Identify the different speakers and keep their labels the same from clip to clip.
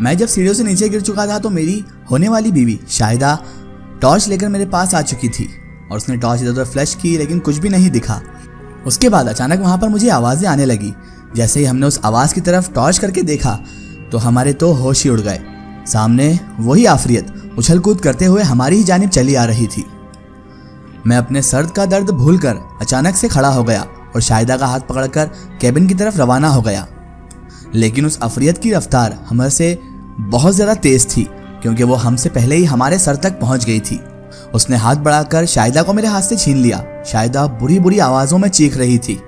Speaker 1: मैं जब सीढ़ियों से नीचे गिर चुका था तो मेरी होने वाली बीवी शाहिदा टॉर्च लेकर मेरे पास आ चुकी थी और उसने टॉर्च इधर उधर फ्लैश की, लेकिन कुछ भी नहीं दिखा। उसके बाद अचानक वहाँ पर मुझे आवाज़ें आने लगी। जैसे ही हमने उस आवाज़ की तरफ टॉर्च करके देखा तो हमारे तो होश ही उड़ गए। सामने वही आफरियत उछल कूद करते हुए हमारी ही जानिब चली आ रही थी। मैं अपने सर्द का दर्द भूलकर अचानक से खड़ा हो गया और शाहिदा का हाथ पकड़कर केबिन की तरफ रवाना हो गया। लेकिन उस आफरियत की रफ्तार हमसे बहुत ज़्यादा तेज़ थी, क्योंकि वो हमसे पहले ही हमारे सर तक पहुंच गई थी। उसने हाथ बढ़ाकर शाहिदा को मेरे हाथ से छीन लिया। शाहिदा बुरी बुरी आवाज़ों में चीख रही थी।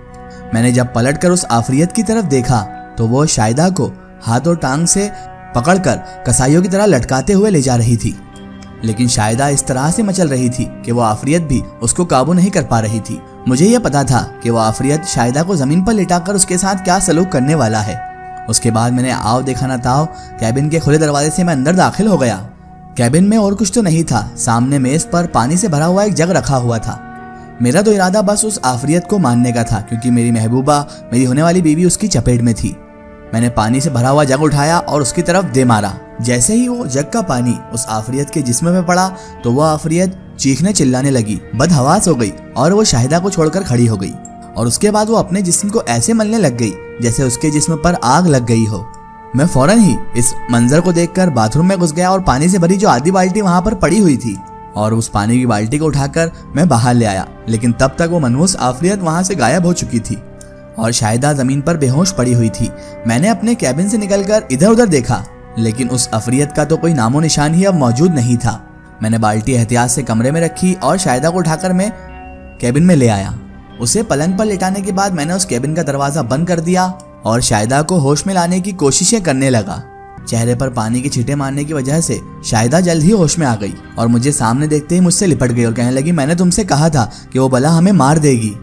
Speaker 1: मैंने जब पलटकर उस आफरियत की तरफ देखा तो वो शाहिदा को हाथ और टांग से पकड़कर कसाईयों की तरह लटकाते हुए ले जा रही थी। लेकिन शाहिदा इस तरह से मचल रही थी कि वो आफरियत भी उसको काबू नहीं कर पा रही थी। मुझे यह पता था कि वो आफरियत शाहिदा को जमीन पर लिटाकर उसके साथ क्या सलूक करने वाला है। उसके बाद मैंने आओ देखा ना ताओ कैबिन के खुले दरवाजे से मैं अंदर दाखिल हो गया। कैबिन में और कुछ तो नहीं था। सामने मेज पर पानी से भरा हुआ एक जग रखा हुआ था। मेरा तो इरादा बस उस आफरियत को मारने का था, क्योंकि मेरी महबूबा, मेरी होने वाली बीवी उसकी चपेट में थी। मैंने पानी से भरा हुआ जग उठाया और उसकी तरफ दे मारा। जैसे ही वो जग का पानी उस आफरियत के जिस्म में पड़ा तो वह आफरियत चीखने चिल्लाने लगी, बदहवास हो गई और वो शाहिदा को छोड़कर खड़ी हो गई। और उसके बाद वो अपने जिस्म को ऐसे मलने लग गई जैसे उसके जिस्म पर आग लग गई हो। मैं फौरन ही इस मंजर को देखकर बाथरूम में घुस गया और पानी से भरी जो आधी बाल्टी वहां पर पड़ी हुई थी और उस पानी की बाल्टी को उठाकर मैं बाहर ले आया। लेकिन तब तक वो मनहूस आफरियत वहां से गायब हो चुकी थी और शाहिदा जमीन पर बेहोश पड़ी हुई थी। मैंने अपने कैबिन से निकलकर इधर उधर देखा, लेकिन उस आफरियत का तो कोई नामो निशान ही अब मौजूद नहीं था। मैंने बाल्टी एहतियात से कमरे में रखी और शाहिदा को उठाकर मैं कैबिन में ले आया। उसे पलंग पर लेटाने के बाद मैंने उस कैबिन का दरवाजा बंद कर दिया और शाहिदा को होश में लाने की कोशिशें करने लगा। चेहरे पर पानी के छींटे मारने की वजह से शाहिदा जल्द ही होश में आ गई और मुझे सामने देखते ही मुझसे लिपट गई और कहने लगी, मैंने तुमसे कहा था कि वो बला हमें मार देगी,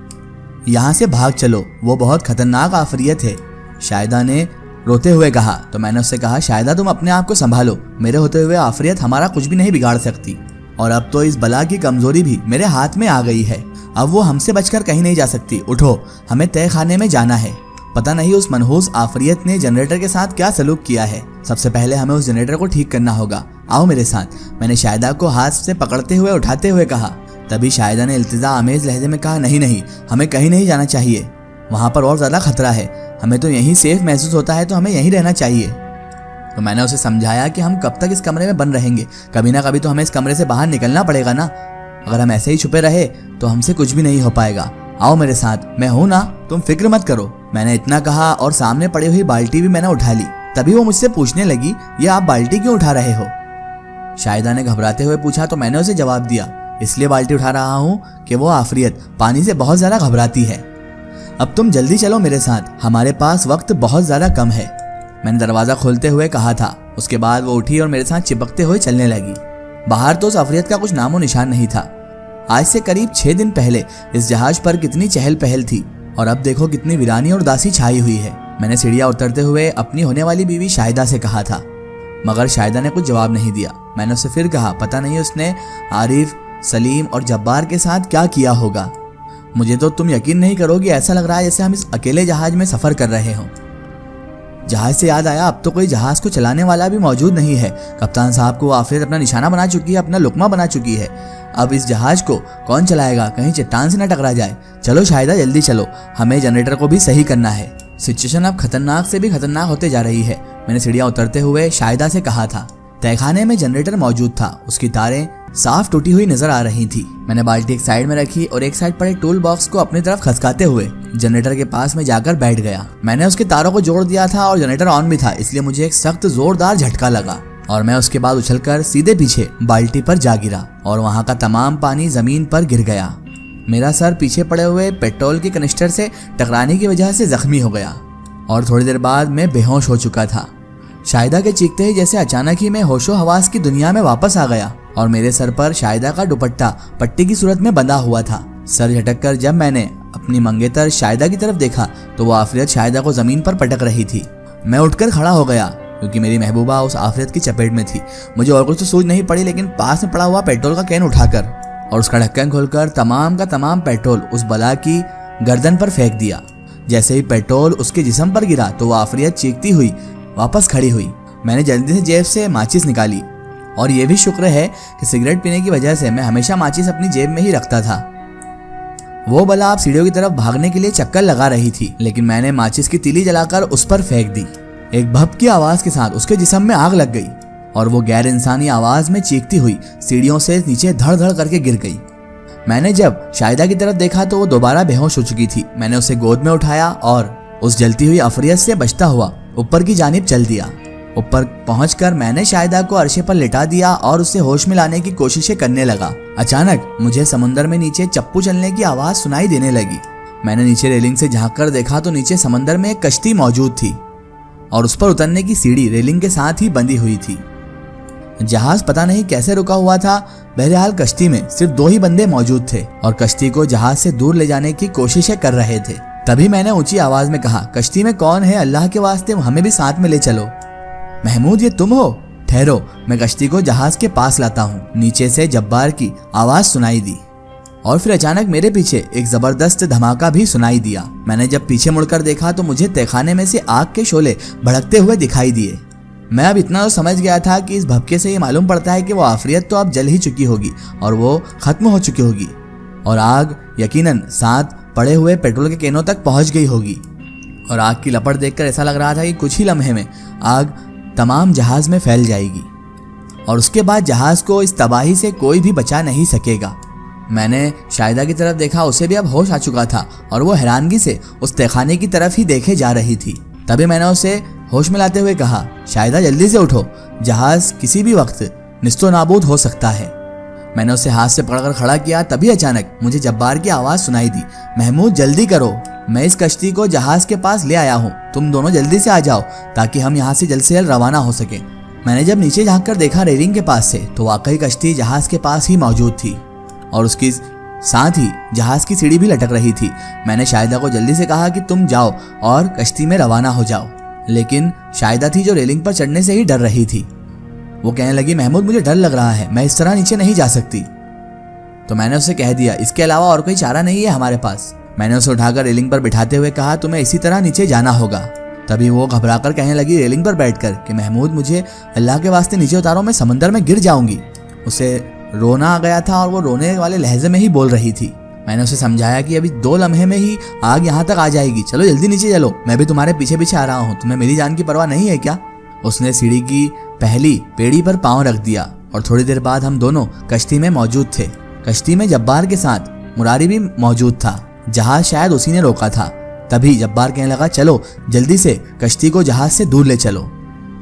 Speaker 1: यहाँ से भाग चलो, वो बहुत खतरनाक आफरियत है। शाहिदा ने रोते हुए कहा। तो मैंने उससे कहा, शाहिदा तुम अपने आप को संभालो, मेरे होते हुए आफरियत हमारा कुछ भी नहीं बिगाड़ सकती और अब तो इस बला की कमजोरी भी मेरे हाथ में आ गई है। अब वो हमसे बचकर कहीं नहीं जा सकती। उठो, हमें तय खाने में जाना है। पता नहीं उस मनहूस आफरियत ने जनरेटर के साथ क्या सलूक किया है। सबसे पहले हमें उस जनरेटर को ठीक करना होगा। आओ मेरे साथ, मैंने शाहिदा को हाथ से पकड़ते हुए उठाते हुए कहा। तभी शाहिदा ने इल्तिजा आमेज लहजे में कहा, नहीं नहीं, हमें कहीं नहीं जाना चाहिए, वहाँ पर और ज़्यादा खतरा है, हमें तो यहीं सेफ महसूस होता है, तो हमें यहीं रहना चाहिए। तो मैंने उसे समझाया कि हम कब तक इस कमरे में बंद रहेंगे, कभी ना कभी तो हमें इस कमरे से बाहर निकलना पड़ेगा ना। अगर हम ऐसे ही छुपे रहे तो हमसे कुछ भी नहीं हो पाएगा। आओ मेरे साथ, मैं हूं ना, तुम फिक्र मत करो। मैंने इतना कहा और सामने पड़ी हुई बाल्टी भी मैंने उठा ली। तभी वो मुझसे पूछने लगी, ये आप बाल्टी क्यों उठा रहे हो? शाहिदा ने घबराते हुए पूछा। तो मैंने उसे जवाब दिया, इसलिए बाल्टी उठा रहा हूँ कि वो आफरियत पानी से बहुत ज्यादा घबराती है। अब तुम जल्दी चलो मेरे साथ, हमारे पास वक्त बहुत ज्यादा कम है, मैंने दरवाजा खोलते हुए कहा था। उसके बाद वो उठी और मेरे साथ चिपकते हुए चलने लगी। बाहर तो उस आफरियत का कुछ नामो निशान नहीं था। आज से करीब 6 दिन पहले इस जहाज पर कितनी चहल पहल थी और अब देखो कितनी वीरानी और उदासी छाई हुई है। मैंने सीढ़ियां उतरते हुए अपनी होने वाली बीवी शाहिदा से कहा था, मगर शाहिदा ने कुछ जवाब नहीं दिया। मैंने उससे फिर कहा, पता नहीं उसने आरिफ, सलीम और जब्बार के साथ क्या किया होगा। मुझे तो तुम यकीन नहीं करोगे, ऐसा लग रहा है जैसे हम इस अकेले जहाज में सफर कर रहे हों। जहाज से याद आया, अब तो कोई जहाज को चलाने वाला भी मौजूद नहीं है। कप्तान साहब को आफरियत अपना निशाना बना चुकी है, अपना लुकमा बना चुकी है। अब इस जहाज को कौन चलाएगा, कहीं चट्टान से न टकरा जाए। चलो शाहिदा जल्दी चलो, हमें जनरेटर को भी सही करना है। सिचुएशन अब खतरनाक से भी खतरनाक होते जा रही है। मैंने सीढ़ियां उतरते हुए शाहिदा से कहा था। तहखाने में जनरेटर मौजूद था, उसकी तारें साफ टूटी हुई नजर आ रही थी। मैंने बाल्टी एक साइड में रखी और एक साइड पर एक टूल बॉक्स को अपनी तरफ खसकाते हुए जनरेटर के पास में जाकर बैठ गया। मैंने उसके तारों को जोड़ दिया था और जनरेटर ऑन भी था, इसलिए मुझे एक सख्त जोरदार झटका लगा और मैं उसके बाद उछलकर सीधे पीछे बाल्टी पर जा गिरा और वहां का तमाम पानी जमीन पर गिर गया। मेरा सर पीछे पड़े हुए पेट्रोल के कनिस्टर से टकराने की वजह से जख्मी हो गया और थोड़ी देर बाद मैं बेहोश हो चुका था। शाहिदा के चीखते ही जैसे अचानक ही मैं होशो हवास की दुनिया में वापस आ गया और मेरे सर पर शाहिदा का दुपट्टा पट्टी की सूरत में बंधा हुआ था। सर झटक कर जब मैंने अपनी मंगेतर शाहिदा की तरफ देखा तो वो आफरियत शाहिदा को जमीन पर पटक रही थी। मैं उठकर खड़ा हो गया क्योंकि मेरी महबूबा उस आफरियत की चपेट में थी। मुझे और कुछ तो सूझ नहीं पड़ी, लेकिन पास में पड़ा हुआ पेट्रोल का कैन उठाकर और उसका ढक्कन खोलकर तमाम का तमाम पेट्रोल उस बला की गर्दन पर फेंक दिया। जैसे ही पेट्रोल उसके जिस्म पर गिरा तो वो आफरियत चीखती हुई वापस खड़ी हुई मैंने जल्दी से जेब से माचिस निकाली और ये भी शुक्र है कि सिगरेट पीने की वजह से मैं हमेशा माचिस अपनी जेब में ही रखता था। वो बला अब सीढ़ियों की तरफ भागने के लिए चक्कर लगा रही थी, लेकिन मैंने माचिस की तीली जलाकर उस पर फेंक दी। एक भप की आवाज के साथ उसके जिस्म में आग लग गई और वो गैर इंसानी आवाज में चीखती हुई सीढ़ियों से नीचे धड़ धड़ करके गिर गई। मैंने जब शाहिदा की तरफ देखा तो वो दोबारा बेहोश हो चुकी थी। मैंने उसे गोद में उठाया और उस जलती हुई अफरियत से बचता हुआ ऊपर की जानिब चल दिया। ऊपर पहुंचकर मैंने शाहिदा को अर्शे पर लिटा दिया और उसे होश में लाने की कोशिशें करने लगा। अचानक मुझे समुंदर में नीचे चप्पू चलने की आवाज सुनाई देने लगी। मैंने नीचे रेलिंग से झांक कर देखा तो नीचे समंदर में एक कश्ती मौजूद थी और उस पर उतरने की सीढ़ी रेलिंग के साथ ही बंधी हुई थी। जहाज पता नहीं कैसे रुका हुआ था। बहरहाल कश्ती में सिर्फ 2 ही बंदे मौजूद थे और कश्ती को जहाज से दूर ले जाने की कोशिशें कर रहे थे। तभी मैंने ऊंची आवाज में कहा, कश्ती में कौन है? अल्लाह के वास्ते हमें भी साथ में ले चलो। महमूद, ये तुम हो? ठहरो, मैं कश्ती को जहाज के पास लाता हूँ। नीचे से जब्बार की आवाज सुनाई दी और फिर अचानक मेरे पीछे एक जबरदस्त धमाका भी सुनाई दिया। मैंने जब पीछे मुड़कर देखा तो मुझे तहखाने में से आग के शोले भड़कते हुए दिखाई दिए। मैं अब इतना तो समझ गया था कि इस भपके से ये मालूम पड़ता है कि वो आफरियत तो अब जल ही चुकी होगी और वो खत्म हो चुकी होगी और आग यकीनन साथ पड़े हुए पेट्रोल के कैनों तक पहुंच गई होगी। और आग की लपट देखकर ऐसा लग रहा था कि कुछ ही लम्हे में आग तमाम जहाज में फैल जाएगी और उसके बाद जहाज को इस तबाही से कोई भी बचा नहीं सकेगा। मैंने शाहिदा की तरफ देखा, उसे भी अब होश आ चुका था और वो हैरानगी से उस तहखाने की तरफ ही देखे जा रही थी। तभी मैंने उसे होश में लाते हुए कहा, शाहिदा जल्दी से उठो, जहाज किसी भी वक्त निस्तो नाबूद हो सकता है। मैंने उसे हाथ से पकड़कर खड़ा किया। तभी अचानक मुझे जब्बार की आवाज सुनाई दी, महमूद जल्दी करो, मैं इस कश्ती को जहाज के पास ले आया हूँ, तुम दोनों जल्दी से आ जाओ ताकि हम यहाँ से जल्द रवाना हो सके। मैंने जब नीचे झाँक कर देखा रेलिंग के पास से तो वाकई कश्ती जहाज के पास ही मौजूद थी और उसकी साथ ही जहाज की सीढ़ी भी लटक रही थी। मैंने शाहिदा को जल्दी से कहा कि तुम जाओ और कश्ती में रवाना हो जाओ, लेकिन शाहिदा थी जो रेलिंग पर चढ़ने से ही डर रही थी। वो कहने लगी, महमूद मुझे डर लग रहा है, मैं इस तरह नीचे नहीं जा सकती। तो मैंने उसे कह दिया, इसके अलावा और कोई चारा नहीं है हमारे पास। मैंने उसे उठाकर रेलिंग पर बिठाते हुए कहा, तुम्हें इसी तरह नीचे जाना होगा। तभी वो घबराकर कहने लगी रेलिंग पर बैठकर कि महमूद मुझे अल्लाह के वास्ते नीचे उतारो, मैं समंदर में गिर जाऊंगी। उसे रोना आ गया था और वो रोने वाले लहजे में ही बोल रही थी। मैंने उसे समझाया कि अभी 2 लम्हे में ही आग यहाँ तक आ जाएगी, चलो जल्दी नीचे चलो, मैं भी तुम्हारे पीछे पीछे आ रहा हूँ, तुम्हें मेरी जान की परवाह नहीं है क्या? उसने सीढ़ी की पहली पेड़ी पर पांव रख दिया और थोड़ी देर बाद हम दोनों कश्ती में मौजूद थे। कश्ती में जब्बार के साथ मुरारी भी मौजूद था। जहाज शायद उसी ने रोका था। तभी जब्बार कहने लगा, चलो जल्दी से कश्ती को जहाज से दूर ले चलो,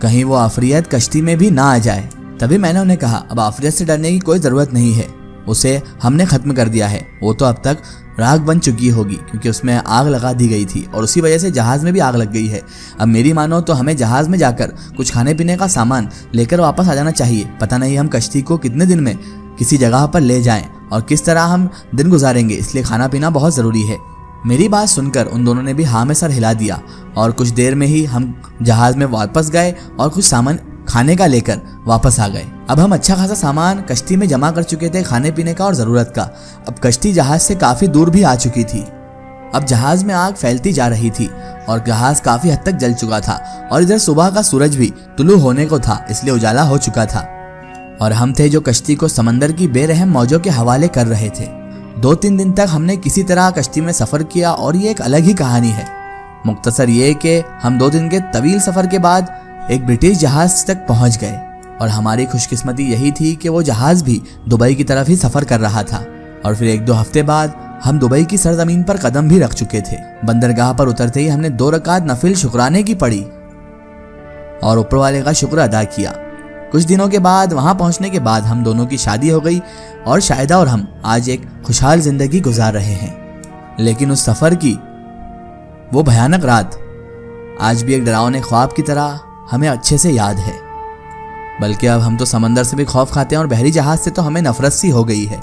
Speaker 1: कहीं वो आफरियत कश्ती में भी ना आ जाए। तभी मैंने उन्हें कहा, अब आफरियत से डरने की कोई ज़रूरत नहीं है, उसे हमने ख़त्म कर दिया है। वो तो अब तक राख बन चुकी होगी क्योंकि उसमें आग लगा दी गई थी और उसी वजह से जहाज़ में भी आग लग गई है। अब मेरी मानो तो हमें जहाज़ में जाकर कुछ खाने पीने का सामान लेकर वापस आ जाना चाहिए। पता नहीं हम कश्ती को कितने दिन में किसी जगह पर ले जाएं और किस तरह हम दिन गुजारेंगे, इसलिए खाना पीना बहुत ज़रूरी है। मेरी बात सुनकर उन दोनों ने भी हाँ में सर हिला दिया और कुछ देर में ही हम जहाज़ में वापस गए और कुछ सामान खाने का लेकर वापस आ गए। अब हम अच्छा खासा सामान कश्ती में जमा कर चुके थे, खाने पीने का और ज़रूरत का। अब कश्ती जहाज़ से काफ़ी दूर भी आ चुकी थी। अब जहाज़ में आग फैलती जा रही थी और जहाज़ काफ़ी हद तक जल चुका था और इधर सुबह का सूरज भी तुलू होने को था, इसलिए उजाला हो चुका था और हम थे जो कश्ती को समंदर की बेरहम मौजों के हवाले कर रहे थे। 2-3 दिन तक हमने किसी तरह कश्ती में सफ़र किया और ये एक अलग ही कहानी है। मुख्तसर ये कि हम 2 दिन के तवील सफ़र के बाद एक ब्रिटिश जहाज़ तक पहुंच गए और हमारी खुशकिस्मती यही थी कि वो जहाज़ भी दुबई की तरफ ही सफ़र कर रहा था और फिर 1-2 हफ्ते बाद हम दुबई की सरजमीन पर कदम भी रख चुके थे। बंदरगाह पर उतरते ही हमने 2 रकात नफिल शुक्राने की पढ़ी और ऊपर वाले का शुक्र अदा किया। कुछ दिनों के बाद वहां पहुंचने के बाद हम दोनों की शादी हो गई और शाहिदा और हम आज एक खुशहाल जिंदगी गुजार रहे हैं। लेकिन उस सफ़र की वो भयानक रात आज भी एक डरावने ख्वाब की तरह हमें अच्छे से याद है। बल्कि अब हम तो समंदर से भी खौफ खाते हैं और बहरी जहाज से तो हमें नफरत सी हो गई है।